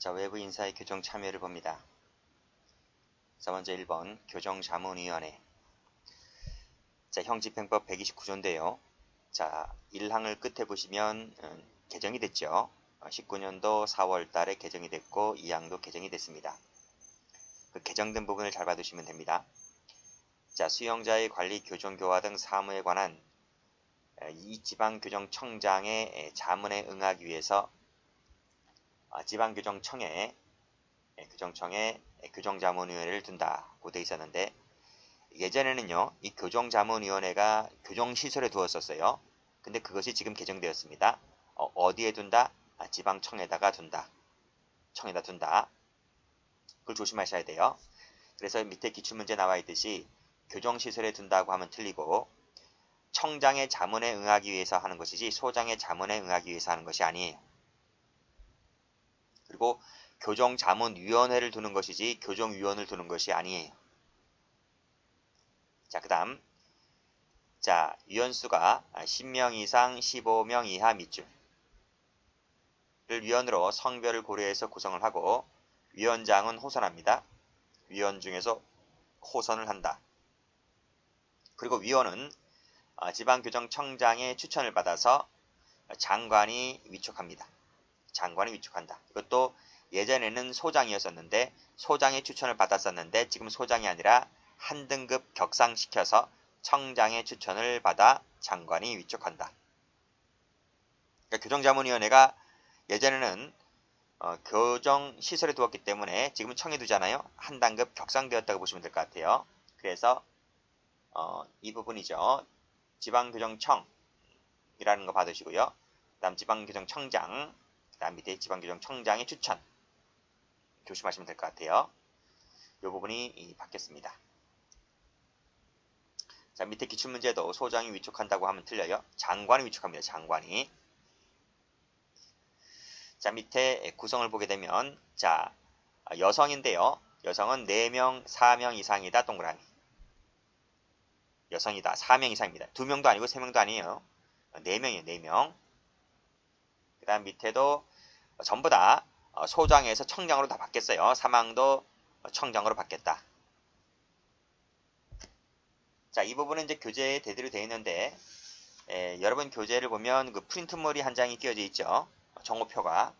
자, 외부 인사의 교정 참여를 봅니다. 자, 먼저 1번 교정자문위원회. 자, 형집행법 129조인데요. 자, 1항을 끝에 보시면 개정이 됐죠. 19년도 4월 달에 개정이 됐고 2항도 개정이 됐습니다. 그 개정된 부분을 잘 봐두시면 됩니다. 자, 수용자의 관리, 교정, 교화 등 사무에 관한 이 지방교정청장의 자문에 응하기 위해서 지방교정청에 교정자문위원회를 둔다고 되어 있었는데, 예전에는요 이 교정자문위원회가 교정시설에 두었었어요. 근데 그것이 지금 개정되었습니다. 어디에 둔다? 지방청에다가 둔다. 청에다 둔다. 그걸 조심하셔야 돼요. 그래서 밑에 기출문제 나와 있듯이 교정시설에 둔다고 하면 틀리고, 청장의 자문에 응하기 위해서 하는 것이지 소장의 자문에 응하기 위해서 하는 것이 아니에요. 그리고 교정자문위원회를 두는 것이지 교정위원을 두는 것이 아니에요. 자, 그 다음, 자, 위원수가 10명 이상 15명 이하 밑줄을 위원으로 성별을 고려해서 구성을 하고, 위원장은 호선합니다. 위원 중에서 호선을 한다. 그리고 위원은 지방교정청장의 추천을 받아서 장관이 위촉합니다. 장관이 위촉한다. 이것도 예전에는 소장이었었는데 소장의 추천을 받았었는데, 지금 소장이 아니라 한 등급 격상시켜서 청장의 추천을 받아 장관이 위촉한다. 그러니까 교정자문위원회가 예전에는 교정시설에 두었기 때문에 지금은 청에 두잖아요. 한 단급 격상되었다고 보시면 될 것 같아요. 그래서 이 부분이죠. 지방교정청이라는 거 받으시고요. 그 다음 지방교정청장, 그 다음 밑에 지방교정청장의 추천 조심하시면 될 것 같아요. 이 부분이 바뀌었습니다. 자, 밑에 기출문제도 소장이 위촉한다고 하면 틀려요. 장관이 위촉합니다. 장관이. 자, 밑에 구성을 보게 되면, 자, 여성인데요. 여성은 4명, 4명 이상이다. 동그라미. 여성이다. 4명 이상입니다. 2명도 아니고 3명도 아니에요. 4명이에요. 4명. 그 다음 밑에도 전부 다 소장에서 청장으로 다 바뀌었어요. 사망도 청장으로 바뀌었다. 자, 이 부분은 이제 교재에 대대로 되어 있는데, 여러분 교재를 보면 그 프린트물이 한 장이 끼워져 있죠. 정오표가.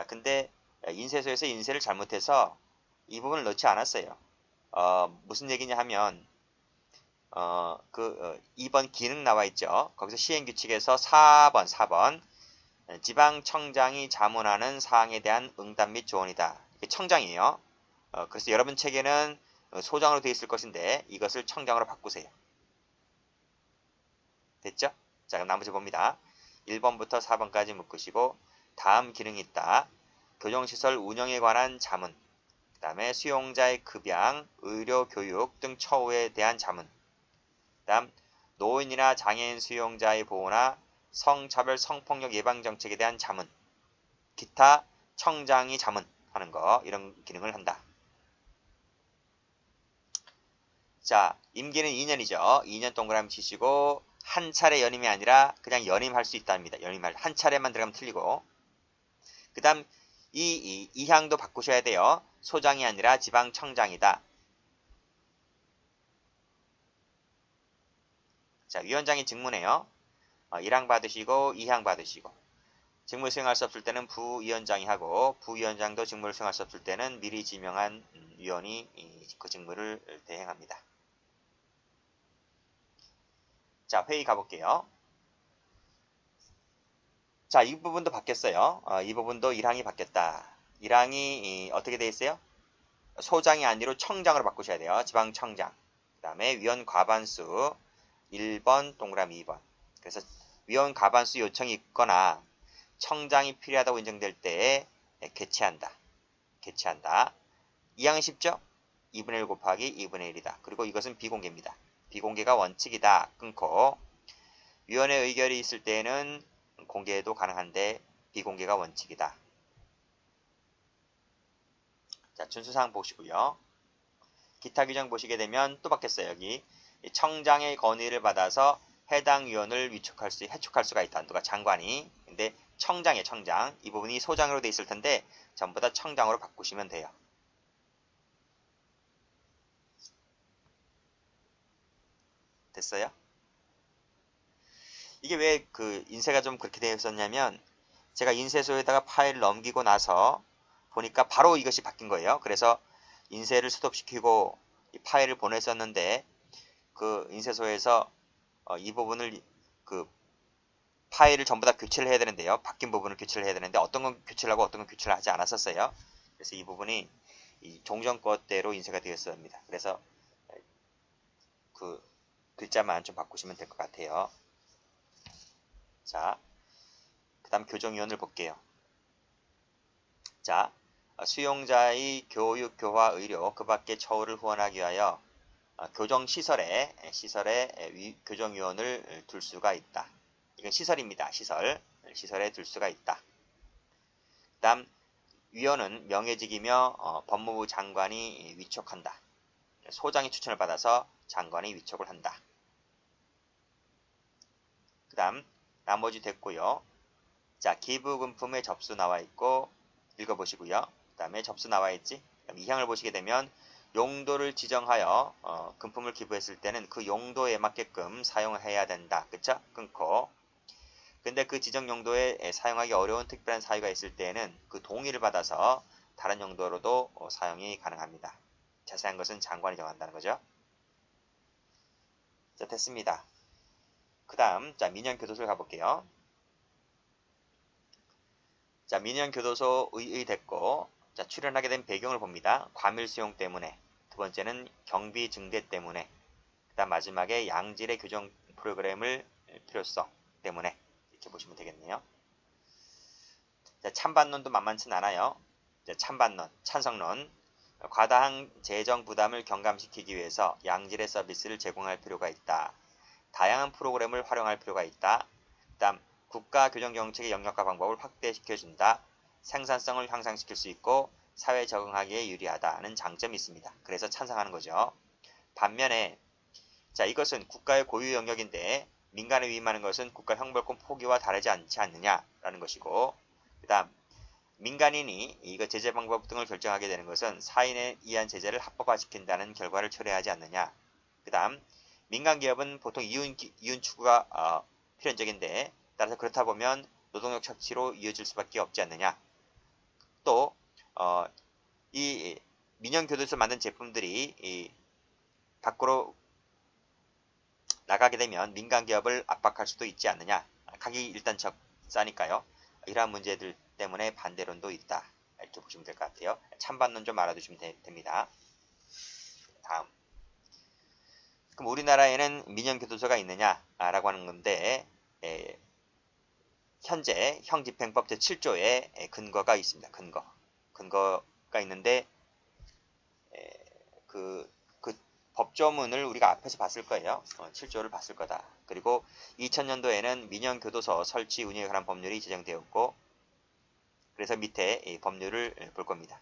근데 인쇄소에서 인쇄를 잘못해서 이 부분을 넣지 않았어요. 무슨 얘기냐 하면, 2번 기능 나와 있죠. 거기서 시행규칙에서 4번 지방청장이 자문하는 사항에 대한 응답 및 조언이다. 이게 청장이에요. 그래서 여러분 책에는 소장으로 되어 있을 것인데 이것을 청장으로 바꾸세요. 됐죠? 자, 그럼 나머지 봅니다. 1번부터 4번까지 묶으시고, 다음 기능이 있다. 교정시설 운영에 관한 자문, 그 다음에 수용자의 급양, 의료, 교육 등 처우에 대한 자문, 그 다음 노인이나 장애인 수용자의 보호나 성차별 성폭력 예방 정책에 대한 자문, 기타 청장이 자문하는 거, 이런 기능을 한다. 자, 임기는 2년이죠. 2년 동그라미 치시고, 한 차례 연임이 아니라 그냥 연임할 수 있답니다. 연임할 한 차례만 들어가면 틀리고. 그 다음 이 2항도 바꾸셔야 돼요. 소장이 아니라 지방청장이다. 자, 위원장의 직무네요. 1항 받으시고 2항 받으시고, 직무 수행할 수 없을 때는 부위원장이 하고, 부위원장도 직무를 수행할 수 없을 때는 미리 지명한 위원이 그 직무를 대행합니다. 자, 회의 가볼게요. 자, 이 부분도 바뀌었어요. 이 부분도 1항이 바뀌었다. 1항이 어떻게 되어 있어요? 소장이 아니로 청장으로 바꾸셔야 돼요. 지방청장. 그 다음에 위원 과반수 1번 동그라미 2번. 그래서 위원 과반수 요청이 있거나 청장이 필요하다고 인정될 때에 개최한다. 개최한다. 2항은 쉽죠? 2분의 1 곱하기 2분의 1이다. 그리고 이것은 비공개입니다. 비공개가 원칙이다. 끊고, 위원회 의결이 있을 때에는 공개도 가능한데 비공개가 원칙이다. 자, 준수사항 보시고요. 기타 규정 보시게 되면 또 바뀌었어요. 여기 청장의 건의를 받아서 해당 위원을 해촉할 수가 있다. 누가 장관이. 근데 청장이에요, 청장. 이 부분이 소장으로 돼 있을 텐데 전부 다 청장으로 바꾸시면 돼요. 됐어요? 이게 왜 그 인쇄가 좀 그렇게 되어 있었냐면 제가 인쇄소에다가 파일을 넘기고 나서 보니까 바로 이것이 바뀐 거예요. 그래서 인쇄를 스톱시키고 이 파일을 보냈었는데 그 인쇄소에서 이 부분을 그 파일을 전부 다 교체를 해야 되는데요. 바뀐 부분을 교체를 해야 되는데 어떤 건 교체를 하고 어떤 건 교체를 하지 않았었어요. 그래서 이 부분이 이 종전거대로 인쇄가 되었습니다. 그래서 그 글자만 좀 바꾸시면 될 것 같아요. 자, 그 다음 교정위원을 볼게요. 자, 수용자의 교육, 교화, 의료, 그 밖의 처우를 후원하기 위하여 교정시설에 교정위원을 둘 수가 있다. 이건 시설입니다. 시설에 둘 수가 있다. 그 다음 위원은 명예직이며 법무부 장관이 위촉한다. 소장이 추천을 받아서 장관이 위촉을 한다. 그 다음 나머지 됐고요. 자, 기부금품의 접수 나와 있고 읽어보시고요. 그 다음에 접수 나와 있지. 2항을 보시게 되면 용도를 지정하여 금품을 기부했을 때는 그 용도에 맞게끔 사용해야 된다. 그쵸? 끊고. 근데 그 지정 용도에 사용하기 어려운 특별한 사유가 있을 때에는 그 동의를 받아서 다른 용도로도 사용이 가능합니다. 자세한 것은 장관이 정한다는 거죠. 자, 됐습니다. 그 다음, 자, 민영교도소를 가볼게요. 자, 민영교도소 의의 됐고, 자, 출연하게 된 배경을 봅니다. 과밀 수용 때문에. 두 번째는 경비 증대 때문에. 그 다음 마지막에 양질의 교정 프로그램을 필요성 때문에. 이렇게 보시면 되겠네요. 자, 찬반론도 만만치 않아요. 자, 찬반론, 찬성론. 과다한 재정 부담을 경감시키기 위해서 양질의 서비스를 제공할 필요가 있다. 다양한 프로그램을 활용할 필요가 있다. 그 다음 국가 교정정책의 영역과 방법을 확대시켜준다. 생산성을 향상시킬 수 있고 사회에 적응하기에 유리하다는 장점이 있습니다. 그래서 찬성하는 거죠. 반면에 자, 이것은 국가의 고유 영역인데 민간에 위임하는 것은 국가 형벌권 포기와 다르지 않지 않느냐라는 것이고, 그 다음 민간인이 이거 제재 방법 등을 결정하게 되는 것은 사인에 의한 제재를 합법화시킨다는 결과를 초래하지 않느냐. 그 다음 민간기업은 보통 이윤 추구가 필연적인데 따라서 그렇다 보면 노동력 착취로 이어질 수밖에 없지 않느냐. 또 이 민영교도소 만든 제품들이 밖으로 나가게 되면 민간기업을 압박할 수도 있지 않느냐. 가격이 일단 싸니까요. 이러한 문제들 때문에 반대론도 있다. 이렇게 보시면 될 것 같아요. 찬반론 좀 알아두시면 됩니다. 다음. 그럼 우리나라에는 민영교도소가 있느냐라고 하는 건데 현재 형집행법 제7조에 근거가 있습니다. 근거가 있는데 그 법조문을 우리가 앞에서 봤을 거예요. 7조를 봤을 거다. 그리고 2000년도에는 민영교도소 설치 운영에 관한 법률이 제정되었고 그래서 밑에 이 법률을 볼 겁니다.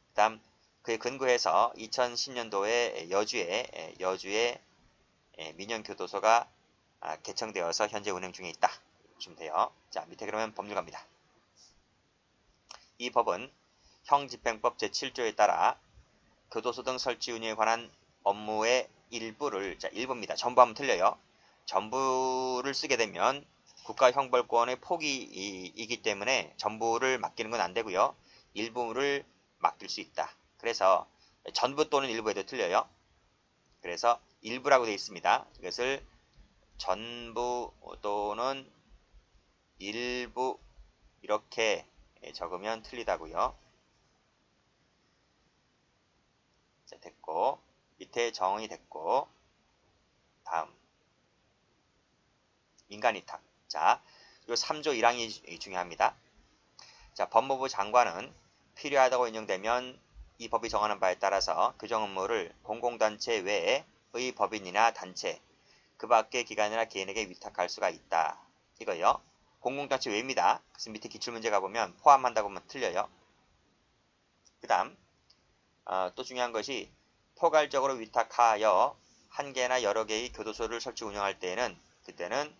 그 다음 그에 근거해서 2010년도에 여주에 민영교도소가 개청되어서 현재 운행 중에 있다. 보시면 돼요. 자, 밑에 그러면 법률 갑니다. 이 법은 형집행법 제7조에 따라 교도소 등 설치 운영에 관한 업무의 일부를, 자, 일부입니다. 전부 하면 틀려요. 전부를 쓰게 되면 국가 형벌권의 포기이기 때문에 전부를 맡기는 건 안 되고요. 일부를 맡길 수 있다. 그래서 전부 또는 일부에도 틀려요. 그래서 일부라고 되어 있습니다. 이것을 전부 또는 일부 이렇게 적으면 틀리다고요. 자, 됐고 밑에 정의 됐고 다음 민간위탁. 자, 요 3조 1항이 중요합니다. 자, 법무부 장관은 필요하다고 인정되면 이 법이 정하는 바에 따라서 교정 업무를 공공단체 외의 법인이나 단체, 그 밖의 기관이나 개인에게 위탁할 수가 있다. 이거요. 공공단체 외입니다. 그래서 밑에 기출문제 가보면 포함한다고 하면 틀려요. 그 다음 또 중요한 것이 포괄적으로 위탁하여 한 개나 여러 개의 교도소를 설치 운영할 때에는 그때는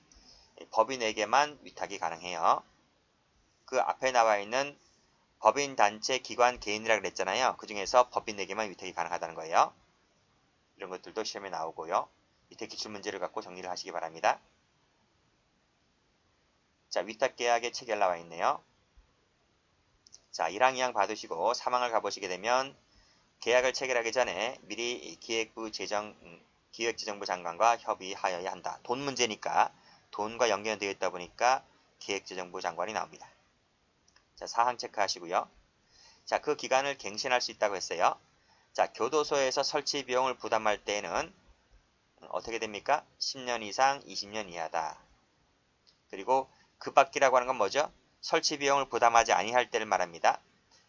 법인에게만 위탁이 가능해요. 그 앞에 나와 있는 법인, 단체, 기관, 개인이라 그랬잖아요. 그 중에서 법인에게만 위탁이 가능하다는 거예요. 이런 것들도 시험에 나오고요. 밑에 기출문제를 갖고 정리를 하시기 바랍니다. 자, 위탁계약의 체결 나와 있네요. 자, 1항, 2항 받으시고 3항을 가보시게 되면 계약을 체결하기 전에 미리 기획재정부 장관과 협의하여야 한다. 돈 문제니까 돈과 연결되어 있다 보니까 기획재정부 장관이 나옵니다. 자, 4항 체크하시고요. 자, 그 기간을 갱신할 수 있다고 했어요. 자, 교도소에서 설치 비용을 부담할 때에는 어떻게 됩니까? 10년 이상 20년 이하다. 그리고 그 밖이라고 하는 건 뭐죠? 설치 비용을 부담하지 아니할 때를 말합니다.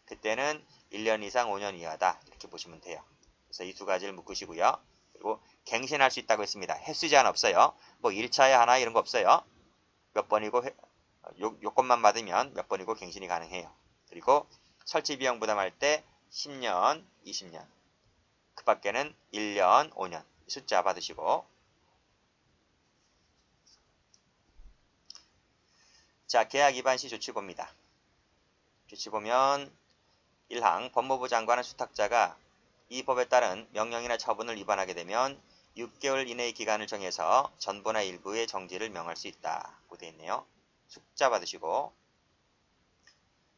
그때는 1년 이상 5년 이하다. 이렇게 보시면 돼요. 그래서 이 두 가지를 묶으시고요. 그리고 갱신할 수 있다고 했습니다. 횟수 제한 없어요. 뭐 1차에 하나 이런 거 없어요. 몇 번이고 요건만 받으면 몇 번이고 갱신이 가능해요. 그리고 설치 비용 부담할 때 10년, 20년. 그 밖에는 1년, 5년. 숫자 받으시고. 자, 계약 위반 시 조치 봅니다. 조치 보면 1항 법무부 장관은 수탁자가 이 법에 따른 명령이나 처분을 위반하게 되면 6개월 이내의 기간을 정해서 전부나 일부의 정지를 명할 수 있다고 되어 있네요. 숫자 받으시고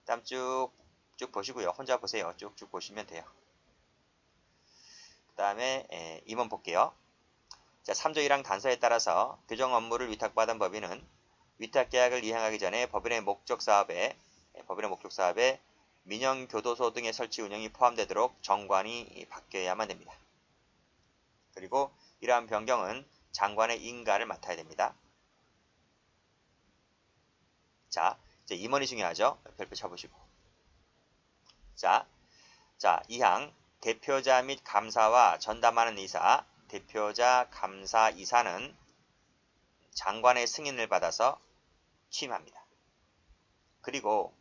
다음 쭉 보시고요. 혼자 보세요. 쭉쭉 보시면 돼요. 그 다음에 2번 볼게요. 자, 3조 1항 단서에 따라서 교정 업무를 위탁받은 법인은 위탁계약을 이행하기 전에 법인의 목적 사업에 민영교도소 등의 설치 운영이 포함되도록 정관이 바뀌어야만 됩니다. 그리고 이러한 변경은 장관의 인가를 맡아야 됩니다. 자, 이제 임원이 중요하죠. 별표 쳐보시고. 자, 2항 대표자 및 감사와 전담하는 이사, 대표자, 감사, 이사는 장관의 승인을 받아서 취임합니다. 그리고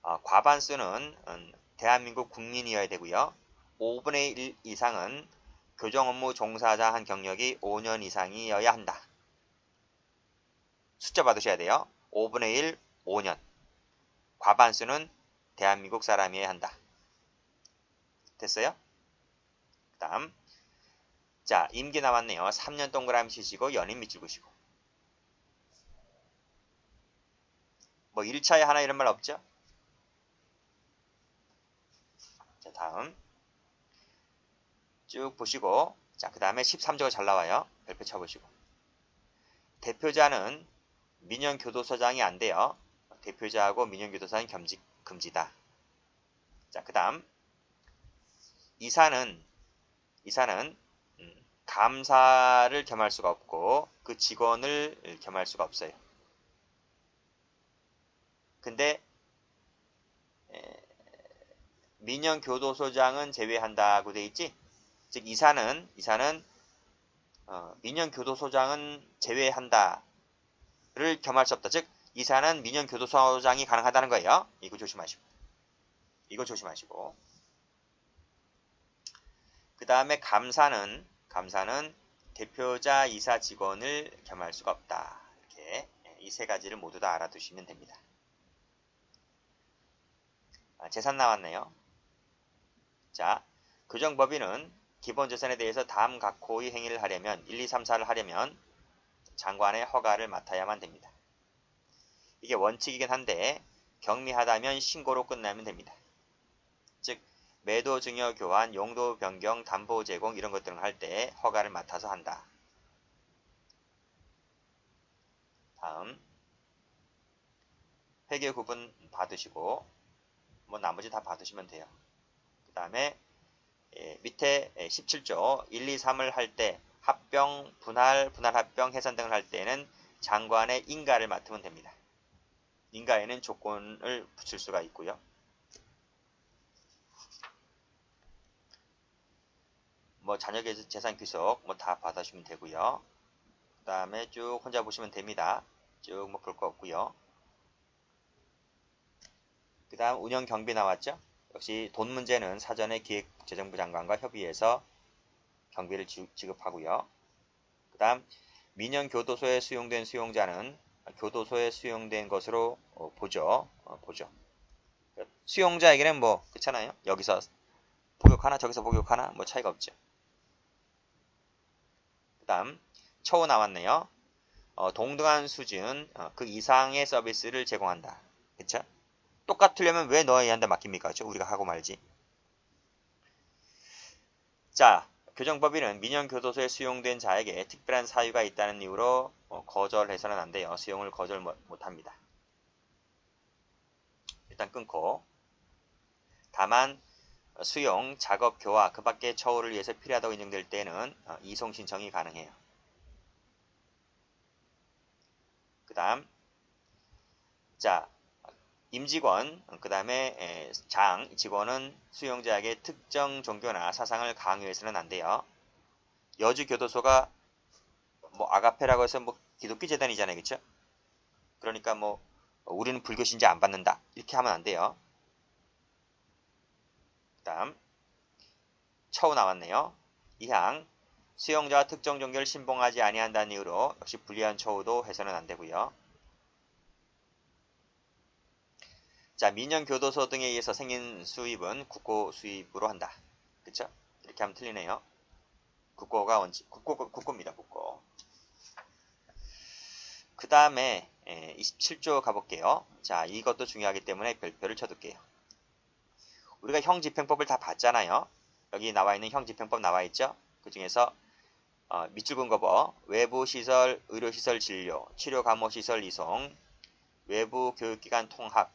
과반수는 대한민국 국민이어야 되고요. 5분의 1 이상은 교정 업무 종사자 한 경력이 5년 이상이어야 한다. 숫자 받으셔야 돼요. 5분의 1, 5년. 과반수는 대한민국 사람이어야 한다. 됐어요? 그 다음 자, 임기 남았네요. 3년 동그라미 치시고 연임 밑줄 그시고. 뭐 1차에 하나 이런 말 없죠? 자, 다음 쭉 보시고 자, 그 다음에 13조가 잘 나와요. 별표 쳐보시고. 대표자는 민영교도소장이 안 돼요. 대표자하고 민영교도소장이 금지다. 자, 그 다음 이사는 감사를 겸할 수가 없고 그 직원을 겸할 수가 없어요. 근데 민영교도소장은 제외한다고 돼 있지? 즉 이사는 민영교도소장은 제외한다를 겸할 수 없다. 즉 이사는 민영교도소장이 가능하다는 거예요. 이거 조심하시고. 그 다음에 감사는 대표자, 이사, 직원을 겸할 수가 없다. 이렇게 이 세 가지를 모두 다 알아두시면 됩니다. 재산 나왔네요. 자, 교정법인은 기본재산에 대해서 다음 각호의 행위를 하려면 1, 2, 3, 4를 하려면 장관의 허가를 맡아야만 됩니다. 이게 원칙이긴 한데 경미하다면 신고로 끝나면 됩니다. 즉 매도 증여 교환, 용도 변경, 담보 제공 이런 것들을 할 때 허가를 맡아서 한다. 다음 회계 구분 받으시고 뭐 나머지 다 받으시면 돼요. 그 다음에 밑에 17조 1, 2, 3을 할 때 합병, 분할 합병, 해산 등을 할 때는 장관의 인가를 맡으면 됩니다. 인가에는 조건을 붙일 수가 있고요. 뭐 자녀 재산 귀속 뭐 다 받아주시면 되고요. 그 다음에 쭉 혼자 보시면 됩니다. 쭉 뭐 볼 거 없고요. 그 다음 운영 경비 나왔죠? 역시 돈 문제는 사전에 기획재정부 장관과 협의해서 경비를 지급하고요. 그 다음 민영 교도소에 수용된 수용자는 교도소에 수용된 것으로 보죠. 보죠. 수용자에게는 뭐 그렇잖아요. 여기서 복역하나 저기서 복역하나 뭐 차이가 없죠. 그 다음 처우 나왔네요. 동등한 수준 그 이상의 서비스를 제공한다. 그쵸? 똑같으려면 왜 너희한테 맡깁니까? 그쵸? 우리가 하고 말지. 자, 교정법인은 민영교도소에 수용된 자에게 특별한 사유가 있다는 이유로 거절해서는 안 돼요. 수용을 거절 못합니다. 일단 끊고 다만 수용, 작업, 교화, 그 밖의 처우를 위해서 필요하다고 인정될 때는 이송 신청이 가능해요. 그 다음 자 임직원, 그 다음에 장, 직원은 수용자에게 특정 종교나 사상을 강요해서는 안 돼요. 여주교도소가 뭐 아가페라고 해서 뭐 기독교 재단이잖아요. 그쵸? 그러니까 뭐 우리는 불교 신자 안 받는다. 이렇게 하면 안 돼요. 그 다음 처우 나왔네요. 2항 수용자와 특정 종교를 신봉하지 아니한다는 이유로 역시 불리한 처우도 해서는 안 되고요. 자, 민영교도소 등에 의해서 생긴 수입은 국고 수입으로 한다. 그쵸? 이렇게 하면 틀리네요. 국고가 국고입니다. 국고. 그 다음에 27조 가볼게요. 자, 이것도 중요하기 때문에 별표를 쳐둘게요. 우리가 형집행법을 다 봤잖아요. 여기 나와 있는 형집행법 나와 있죠. 그 중에서 밑줄 긋은 거 봐. 외부시설, 의료시설 진료, 치료감호시설 이송, 외부교육기관 통합,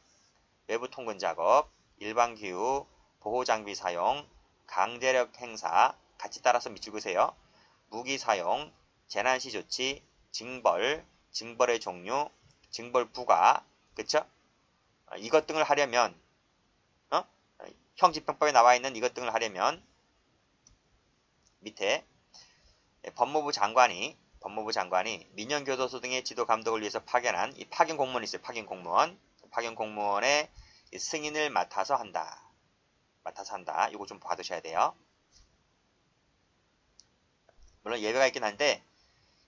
외부 통근 작업, 일반 기후, 보호장비 사용, 강제력 행사, 같이 따라서 밑줄 그으세요. 무기 사용, 재난시 조치, 징벌, 징벌의 종류, 징벌 부과, 그쵸? 이것 등을 하려면, 형집행법에 나와 있는 이것 등을 하려면, 밑에 법무부 장관이 민영교도소 등의 지도 감독을 위해서 파견한 이 파견 공무원이 있어요. 파견 공무원의 승인을 맡아서 한다. 이거 좀 봐두셔야 돼요. 물론 예외가 있긴 한데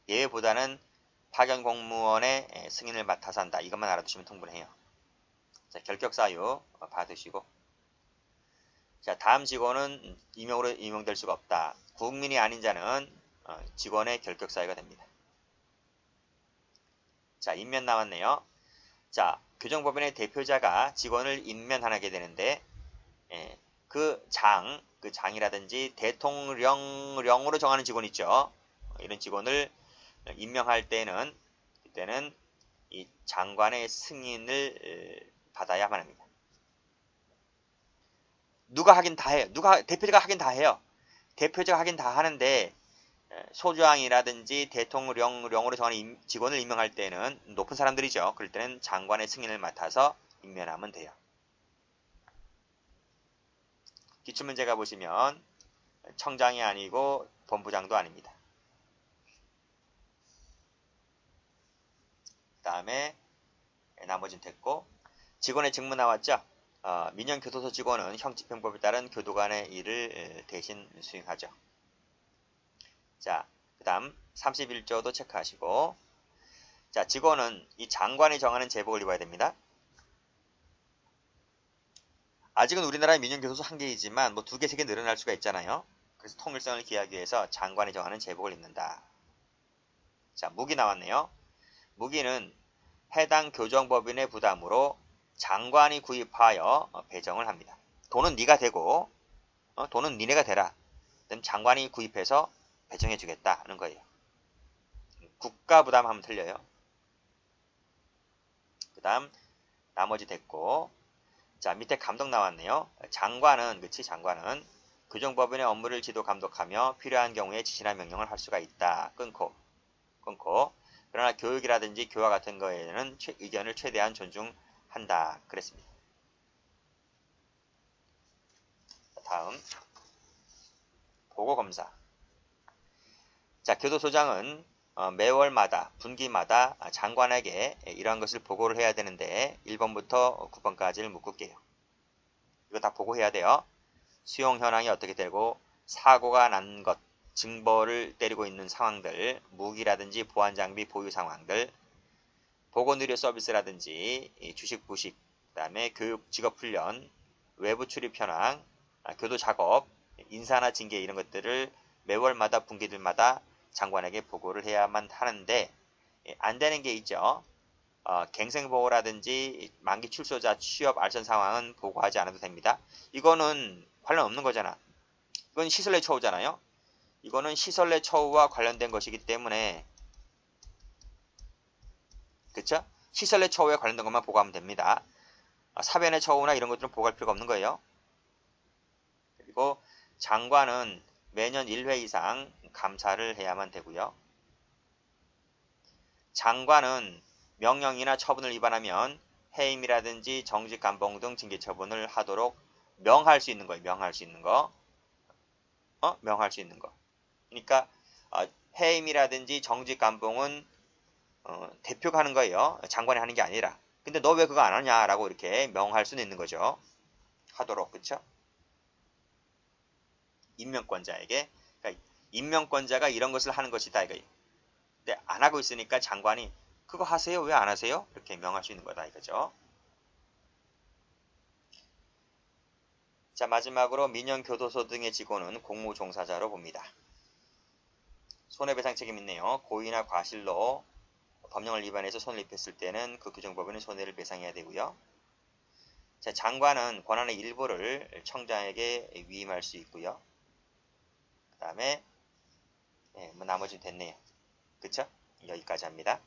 예외보다는 파견 공무원의 승인을 맡아서 한다. 이것만 알아두시면 충분해요. 자, 결격 사유 봐두시고. 자, 다음 직원은 임용으로 임용될 수가 없다. 국민이 아닌 자는 직원의 결격 사유가 됩니다. 자, 임면 나왔네요. 자, 교정법인의 대표자가 직원을 임면하게 되는데 그 장이라든지 대통령령으로 정하는 직원 있죠. 이런 직원을 임명할 때는 그때는 이 장관의 승인을 받아야만 합니다. 누가 하긴 다 해요. 대표자가 하긴 다 해요. 대표자가 하긴 다 하는데 소장이라든지 대통령령으로 정하는 직원을 임명할 때는 높은 사람들이죠. 그럴 때는 장관의 승인을 맡아서 임면하면 돼요. 기출문제가 보시면 청장이 아니고 본부장도 아닙니다. 그 다음에 나머지는 됐고 직원의 직무 나왔죠. 민영교도소 직원은 형집행법에 따른 교도관의 일을 대신 수행하죠. 자, 그 다음 31조도 체크하시고 자, 직원은 이 장관이 정하는 제복을 입어야 됩니다. 아직은 우리나라의 민영교도소 한 개이지만 뭐 2개, 3개 늘어날 수가 있잖아요. 그래서 통일성을 기하기 위해서 장관이 정하는 제복을 입는다. 자, 무기 나왔네요. 무기는 해당 교정법인의 부담으로 장관이 구입하여 배정을 합니다. 돈은 네가 되고 돈은 니네가 되라. 장관이 구입해서 배정해 주겠다 하는 거예요. 국가 부담하면 틀려요. 그 다음 나머지 됐고 자, 밑에 감독 나왔네요. 장관은 교정법인의 업무를 지도 감독하며 필요한 경우에 지시나 명령을 할 수가 있다. 끊고 그러나 교육이라든지 교화 같은 거에는 의견을 최대한 존중한다. 그랬습니다. 다음 보고검사. 자, 교도소장은 매월마다 분기마다 장관에게 이러한 것을 보고를 해야 되는데 1번부터 9번까지를 묶을게요. 이거 다 보고해야 돼요. 수용 현황이 어떻게 되고 사고가 난 것, 징벌을 때리고 있는 상황들, 무기라든지 보안장비 보유 상황들, 보건의료 서비스라든지 주식 부식, 그 다음에 교육 직업훈련, 외부 출입 현황, 교도 작업, 인사나 징계 이런 것들을 매월마다 분기들마다 장관에게 보고를 해야만 하는데 안 되는 게 있죠. 갱생보호라든지 만기 출소자 취업 알선 상황은 보고하지 않아도 됩니다. 이거는 관련 없는 거잖아. 이건 시설 내 처우잖아요. 이거는 시설 내 처우와 관련된 것이기 때문에 그쵸? 시설 내 처우에 관련된 것만 보고하면 됩니다. 사변의 처우나 이런 것들은 보고할 필요가 없는 거예요. 그리고 장관은 매년 1회 이상 감사를 해야만 되고요. 장관은 명령이나 처분을 위반하면 해임이라든지 정직 감봉 등 징계 처분을 하도록 명할 수 있는 거예요. 명할 수 있는 거. 명할 수 있는 거. 그러니까 해임이라든지 정직 감봉은 대표가 하는 거예요. 장관이 하는 게 아니라. 근데 너 왜 그거 안 하냐라고 이렇게 명할 수는 있는 거죠. 하도록. 그쵸? 임명권자에게. 그러니까 임명권자가 이런 것을 하는 것이다. 이거. 근데 안 하고 있으니까 장관이 그거 하세요? 왜 안 하세요? 이렇게 명할 수 있는 거다 이거죠. 자, 마지막으로 민영교도소 등의 직원은 공무종사자로 봅니다. 손해배상 책임 있네요. 고의나 과실로 법령을 위반해서 손해를 입혔을 때는 그 규정법에는 손해를 배상해야 되고요. 자, 장관은 권한의 일부를 청장에게 위임할 수 있고요. 그 다음에 뭐 나머지는 됐네요. 그쵸? 여기까지 합니다.